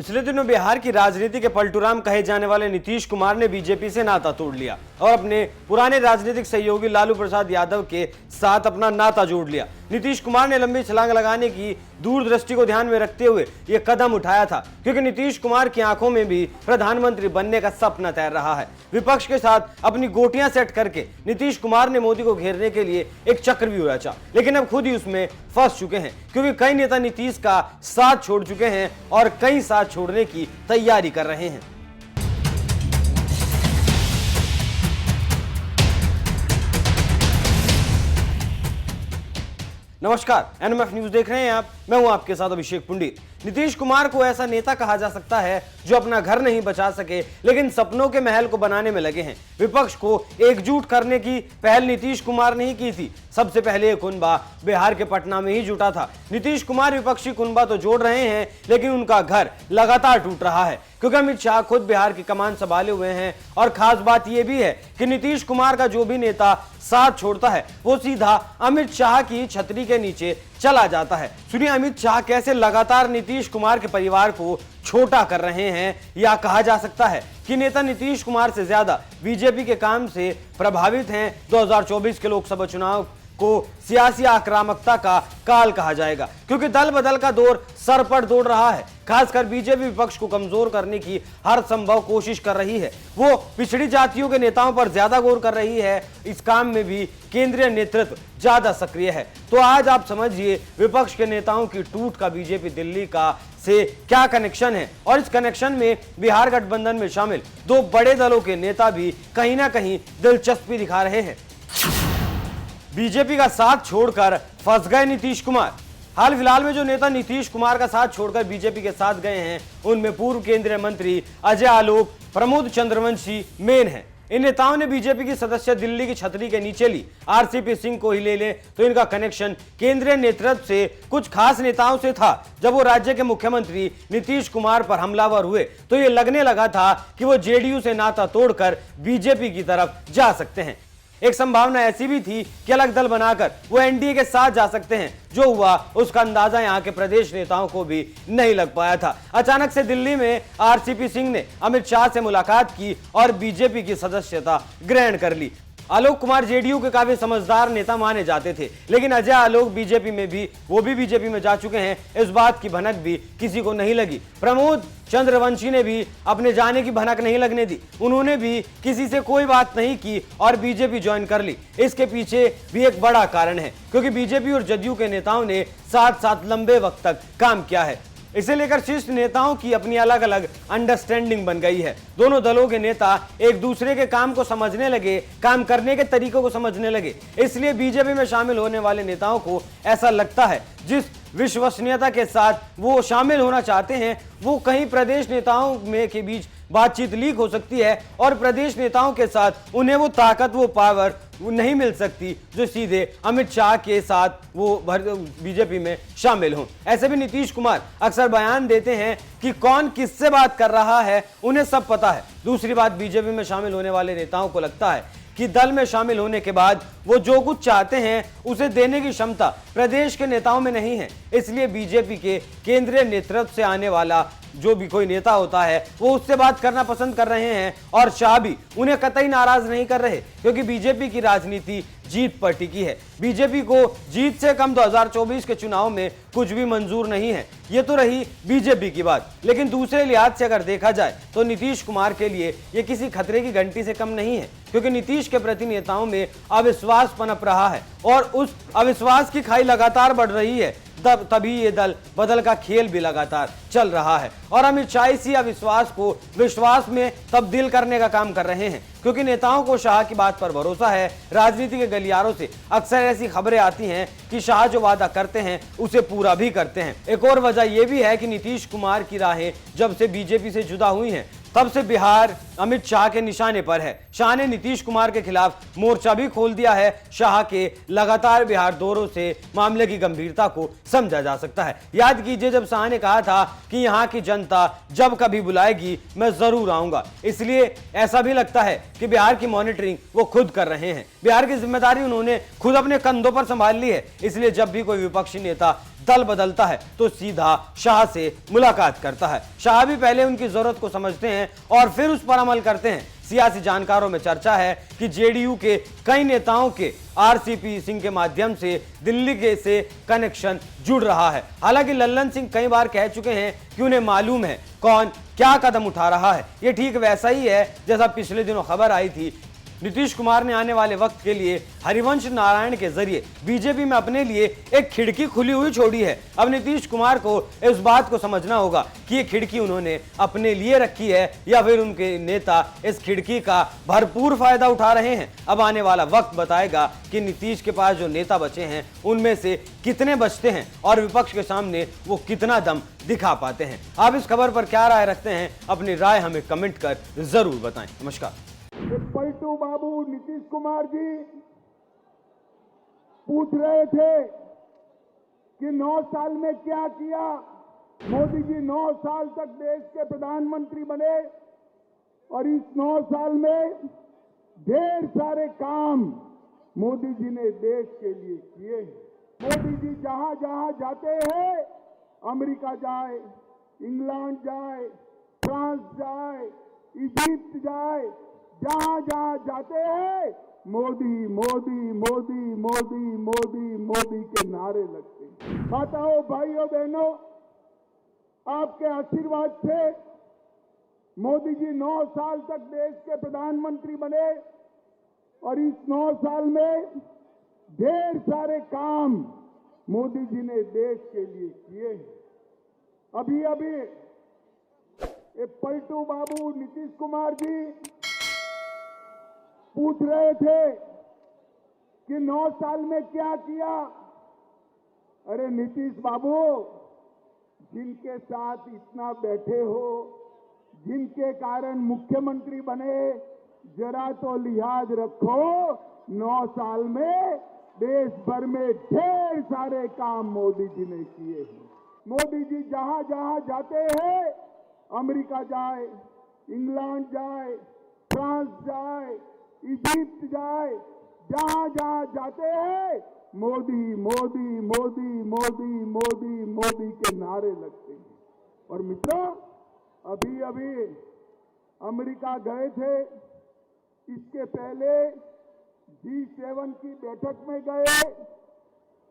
पिछले दिनों बिहार की राजनीति के पलटूराम कहे जाने वाले नीतीश कुमार ने बीजेपी से नाता तोड़ लिया और अपने पुराने राजनीतिक सहयोगी लालू प्रसाद यादव के साथ अपना नाता जोड़ लिया। नीतीश कुमार ने लंबी छलांग लगाने की दूरदृष्टि को ध्यान में रखते हुए यह कदम उठाया था, क्योंकि नीतीश कुमार की आंखों में भी प्रधानमंत्री बनने का सपना तैर रहा है। विपक्ष के साथ अपनी गोटियां सेट करके नीतीश कुमार ने मोदी को घेरने के लिए एक चक्रव्यूह रचा, लेकिन अब खुद ही उसमें फंस चुके हैं, क्योंकि कई नेता नीतीश का साथ छोड़ चुके हैं और कई साथ छोड़ने की तैयारी कर रहे हैं। नमस्कार, एनएमएफ न्यूज देख रहे हैं आप। मैं हूं आपके साथ अभिषेक पुंडित। नीतीश कुमार को ऐसा नेता कहा जा सकता है जो अपना घर नहीं बचा सके लेकिन सपनों के महल को बनाने में लगे हैं। विपक्ष को एकजुट करने की पहल नीतीश कुमार ने ही की थी। सबसे पहले ये कुनबा बिहार के पटना में ही जुटा था। नीतीश कुमार विपक्षी कुनबा तो जोड़ रहे हैं, लेकिन उनका घर लगातार टूट रहा है, क्योंकि अमित शाह खुद बिहार की कमान संभाले हुए हैं। और खास बात यह भी है कि नीतीश कुमार का जो भी नेता साथ छोड़ता है वो सीधा अमित शाह की छतरी के नीचे चला जाता है। सुनिए अमित शाह कैसे लगातार नीतीश कुमार के परिवार को छोटा कर रहे हैं। या कहा जा सकता है कि नेता नीतीश कुमार से ज्यादा बीजेपी के काम से प्रभावित हैं। 2024 के लोकसभा चुनाव को सियासी आक्रामकता का काल कहा जाएगा, क्योंकि दल बदल का दौर सर पर दौड़ रहा है। खासकर बीजेपी विपक्ष को कमजोर करने की हर संभव कोशिश कर रही है। वो पिछड़ी जातियों के नेताओं पर ज्यादा गौर कर रही है। इस काम में भी केंद्रीय नेतृत्व ज्यादा सक्रिय है। तो आज आप समझिए विपक्ष के नेताओं की टूट का बीजेपी दिल्ली का से क्या कनेक्शन है, और इस कनेक्शन में बिहार गठबंधन में शामिल दो बड़े दलों के नेता भी कहीं ना कहीं दिलचस्पी दिखा रहे हैं। बीजेपी का साथ छोड़कर फंस गए नीतीश कुमार। हाल फिलहाल में जो नेता नीतीश कुमार का साथ छोड़कर बीजेपी के साथ गए हैं उनमें पूर्व केंद्रीय मंत्री अजय आलोक, प्रमोद चंद्रवंशी मेन हैं। इन नेताओं ने बीजेपी की सदस्य दिल्ली की छतरी के नीचे ली। आरसीपी सिंह को ही ले ले तो इनका कनेक्शन केंद्रीय नेतृत्व से कुछ खास नेताओं से था। जब वो राज्य के मुख्यमंत्री नीतीश कुमार पर हमलावर हुए तो ये लगने लगा था कि वो जेडीयू से नाता तोड़कर बीजेपी की तरफ जा सकते हैं। एक संभावना ऐसी भी थी कि अलग दल बनाकर वो एनडीए के साथ जा सकते हैं। जो हुआ उसका अंदाजा यहाँ के प्रदेश नेताओं को भी नहीं लग पाया था। अचानक से दिल्ली में आरसीपी सिंह ने अमित शाह से मुलाकात की और बीजेपी की सदस्यता ग्रहण कर ली। आलोक कुमार जेडीयू के काफी समझदार नेता माने जाते थे, लेकिन अजय आलोक बीजेपी में भी बीजेपी में जा चुके हैं। इस बात की भनक भी किसी को नहीं लगी। प्रमोद चंद्रवंशी ने भी अपने जाने की भनक नहीं लगने दी। उन्होंने भी किसी से कोई बात नहीं की और बीजेपी ज्वाइन कर ली। इसके पीछे भी एक बड़ा कारण है, क्योंकि बीजेपी और जदयू के नेताओं ने साथ साथ लंबे वक्त तक काम किया है। इसे लेकर शीर्ष नेताओं की अपनी अलग अलग अंडरस्टैंडिंग बन गई है। दोनों दलों के नेता एक दूसरे के काम को समझने लगे, काम करने के तरीकों को समझने लगे। इसलिए बीजेपी में शामिल होने वाले नेताओं को ऐसा लगता है जिस विश्वसनीयता के साथ वो शामिल होना चाहते हैं वो कहीं प्रदेश नेताओं में के बीच बातचीत लीक हो सकती है और प्रदेश नेताओं के साथ उन्हें वो ताकत, वो पावर नहीं मिल सकती जो सीधे अमित शाह के साथ वो बीजेपी में शामिल हों। ऐसे भी नीतीश कुमार अक्सर बयान देते हैं कि कौन किससे बात कर रहा है उन्हें सब पता है। दूसरी बात, बीजेपी में शामिल होने वाले नेताओं को लगता है कि दल में शामिल होने के बाद वो जो कुछ चाहते हैं उसे देने की क्षमता प्रदेश के नेताओं में नहीं है। इसलिए बीजेपी के केंद्रीय नेतृत्व से आने वाला जो भी कोई नेता होता है वो उससे बात करना पसंद कर रहे हैं। और शाह भी उन्हें कतई नाराज नहीं कर रहे, क्योंकि बीजेपी की राजनीति जीत पर टिकी है। बीजेपी को जीत से कम 2024 के चुनाव में कुछ भी मंजूर नहीं है। ये तो रही बीजेपी की बात, लेकिन दूसरे लिहाज से अगर देखा जाए तो नीतीश कुमार के लिए ये किसी खतरे की घंटी से कम नहीं है, क्योंकि नीतीश के प्रति नेताओं में अविश्वास पनप रहा है और उस अविश्वास की खाई लगातार बढ़ रही है। तभी ये दल बदल का खेल भी लगातार चल रहा है और अमित शाह इसी अविश्वास को विश्वास में तब्दील करने का काम कर रहे हैं, क्योंकि नेताओं को शाह की बात पर भरोसा है। राजनीति के गलियारों से अक्सर ऐसी खबरें आती हैं कि शाह जो वादा करते हैं उसे पूरा भी करते हैं। एक और वजह यह भी है कि नीतीश कुमार की राहें जब से बीजेपी से जुदा हुई हैं तब से बिहार अमित शाह के निशाने पर है। शाह ने नीतीश कुमार के खिलाफ मोर्चा भी खोल दिया है। शाह के लगातार बिहार दौरों से मामले की गंभीरता को समझा जा सकता है। याद कीजिए जब शाह ने कहा था कि यहाँ की जनता जब कभी बुलाएगी मैं जरूर आऊंगा। इसलिए ऐसा भी लगता है कि बिहार की मॉनिटरिंग वो खुद कर रहे हैं। बिहार की जिम्मेदारी उन्होंने खुद अपने कंधों पर संभाल ली है। इसलिए जब भी कोई विपक्षी नेता दल बदलता है तो सीधा शाह से मुलाकात करता है। शाह भी पहले उनकी जरूरत को समझते हैं और फिर उस पर अमल करते हैं। सियासी जानकारों में चर्चा है कि जेडीयू के कई नेताओं के आरसीपी सिंह के माध्यम से दिल्ली के से कनेक्शन जुड़ रहा है। हालांकि लल्लन सिंह कई बार कह चुके हैं कि उन्हें मालूम है कौन क्या कदम उठा रहा है। यह ठीक वैसा ही है जैसा पिछले दिनों खबर आई थी नीतीश कुमार ने आने वाले वक्त के लिए हरिवंश नारायण के जरिए बीजेपी में अपने लिए एक खिड़की खुली हुई छोड़ी है। अब नीतीश कुमार को इस बात को समझना होगा कि ये खिड़की उन्होंने अपने लिए रखी है या फिर उनके नेता इस खिड़की का भरपूर फायदा उठा रहे हैं। अब आने वाला वक्त बताएगा कि नीतीश के पास जो नेता बचे हैं उनमें से कितने बचते हैं और विपक्ष के सामने वो कितना दम दिखा पाते हैं। आप इस खबर पर क्या राय रखते हैं? अपनी राय हमें कमेंट कर जरूर बताएं। नमस्कार। पलटू बाबू नीतीश कुमार जी पूछ रहे थे कि 9 साल में क्या किया। मोदी जी 9 साल तक देश के प्रधानमंत्री बने और इस 9 साल में ढेर सारे काम मोदी जी ने देश के लिए किए। मोदी जी जहां जहां जाते हैं, अमेरिका जाए, इंग्लैंड जाए, फ्रांस जाए, इजिप्ट जाए, जहां जहां जाते हैं मोदी मोदी मोदी मोदी मोदी मोदी के नारे लगते हैं। माताओं, भाइयों, बहनों, आपके आशीर्वाद से मोदी जी 9 साल तक देश के प्रधानमंत्री बने और इस 9 साल में ढेर सारे काम मोदी जी ने देश के लिए किए। अभी अभी ये पलटू बाबू नीतीश कुमार जी पूछ रहे थे कि 9 साल में क्या किया। अरे नीतीश बाबू, जिनके साथ इतना बैठे हो, जिनके कारण मुख्यमंत्री बने, जरा तो लिहाज रखो। 9 साल में देश भर में ढेर सारे काम मोदी जी ने किए हैं। मोदी जी जहां जहां जाते हैं, अमेरिका जाए, इंग्लैंड जाए, फ्रांस जाए, इजिप्ट जाए, जहां जहां जाते हैं मोदी मोदी मोदी मोदी मोदी मोदी के नारे लगते हैं। और मित्रों, अभी अभी अमेरिका गए थे, इसके पहले G7 की बैठक में गए।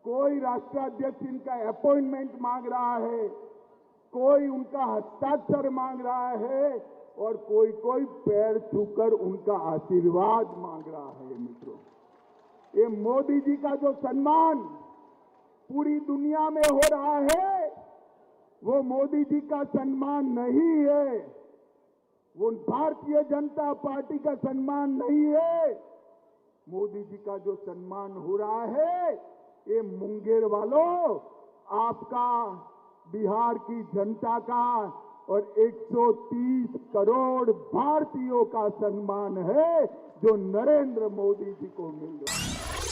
कोई राष्ट्राध्यक्ष इनका अपॉइंटमेंट मांग रहा है, कोई उनका हस्ताक्षर मांग रहा है और कोई पैर छूकर उनका आशीर्वाद मांग रहा है। मित्रों, ये मोदी जी का जो सम्मान पूरी दुनिया में हो रहा है, वो मोदी जी का सम्मान नहीं है, वो भारतीय जनता पार्टी का सम्मान नहीं है। मोदी जी का जो सम्मान हो रहा है, ये मुंगेर वालों, आपका, बिहार की जनता का और 130 करोड़ भारतीयों का सम्मान है जो नरेंद्र मोदी जी को मिल रहा है।